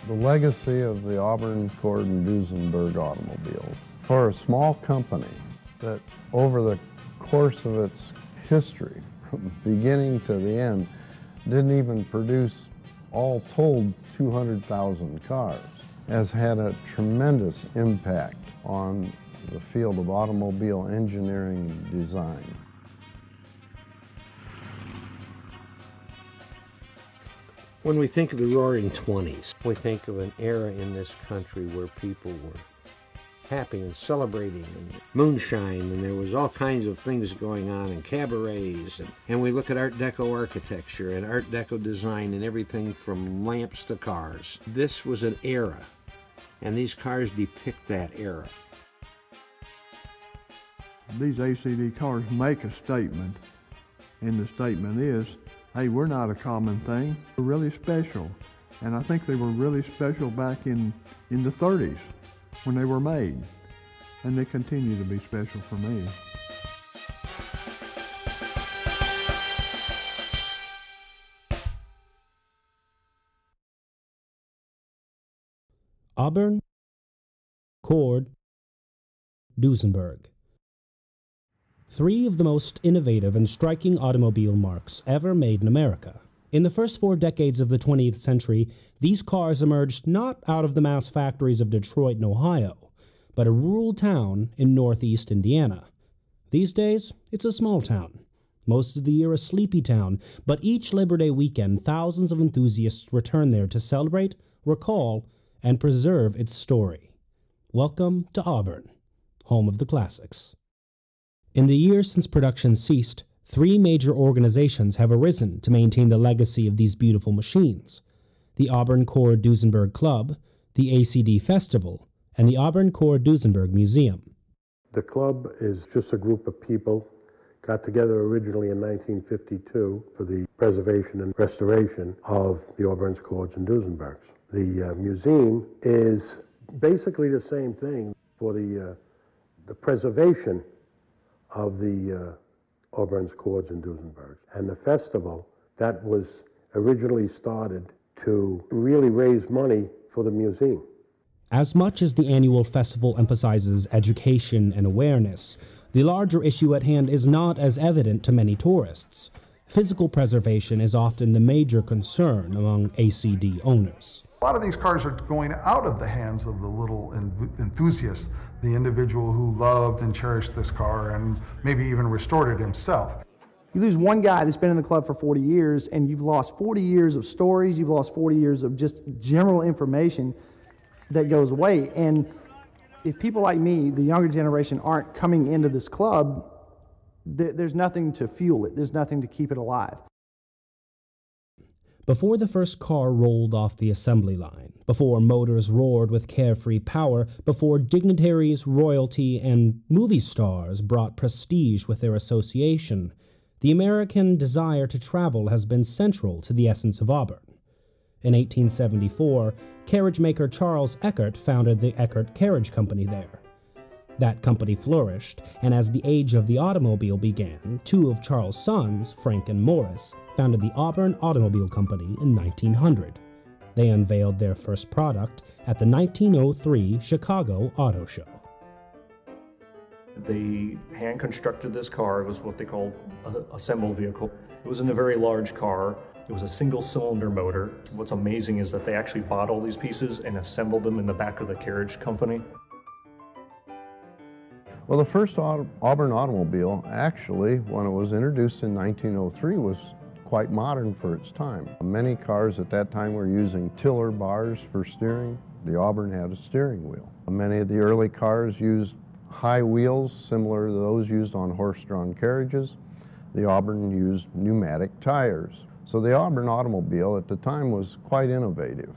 The legacy of the Auburn, Cord, and Duesenberg automobiles. For a small company that over the course of its history, from beginning to the end, didn't even produce, all told, 200,000 cars, has had a tremendous impact on the field of automobile engineering and design. When we think of the Roaring '20s, we think of an era in this country where people were happy and celebrating and moonshine, and there was all kinds of things going on in cabarets. And we look at Art Deco architecture and Art Deco design and everything from lamps to cars. This was an era, and these cars depict that era. These ACD cars make a statement, and the statement is, hey, we're not a common thing. We're really special. And I think they were really special back in the 30s when they were made. And they continue to be special for me. Auburn, Cord, Duesenberg. Three of the most innovative and striking automobile marques ever made in America. In the first 4 decades of the 20th century, these cars emerged not out of the mass factories of Detroit and Ohio, but a rural town in northeast Indiana. These days, it's a small town. Most of the year a sleepy town, but each Labor Day weekend, thousands of enthusiasts return there to celebrate, recall, and preserve its story. Welcome to Auburn, home of the classics. In the years since production ceased, 3 major organizations have arisen to maintain the legacy of these beautiful machines: the Auburn Cord Duesenberg Club, the ACD Festival, and the Auburn Cord Duesenberg Museum. The club is just a group of people got together originally in 1952 for the preservation and restoration of the Auburn's, Cords, and Duesenbergs. The museum is basically the same thing for the preservation of the Auburn's, Cords, and Duesenbergs. And the festival, that was originally started to really raise money for the museum. As much as the annual festival emphasizes education and awareness, the larger issue at hand is not as evident to many tourists. Physical preservation is often the major concern among ACD owners. A lot of these cars are going out of the hands of the little enthusiast, the individual who loved and cherished this car and maybe even restored it himself. You lose one guy that's been in the club for 40 years and you've lost 40 years of stories, you've lost 40 years of just general information that goes away. And if people like me, the younger generation, aren't coming into this club, there's nothing to fuel it, there's nothing to keep it alive. Before the first car rolled off the assembly line, before motors roared with carefree power, before dignitaries, royalty, and movie stars brought prestige with their association, the American desire to travel has been central to the essence of Auburn. In 1874, carriage maker Charles Eckert founded the Eckert Carriage Company there. That company flourished, and as the age of the automobile began, 2 of Charles' sons, Frank and Morris, founded the Auburn Automobile Company in 1900. They unveiled their first product at the 1903 Chicago Auto Show. They hand-constructed this car. It was what they called an assembled vehicle. It wasn't a very large car. It was a single-cylinder motor. What's amazing is that they actually bought all these pieces and assembled them in the back of the carriage company. Well, the first Auburn automobile, actually, when it was introduced in 1903, was quite modern for its time. Many cars at that time were using tiller bars for steering. The Auburn had a steering wheel. Many of the early cars used high wheels, similar to those used on horse-drawn carriages. The Auburn used pneumatic tires. So the Auburn automobile at the time was quite innovative.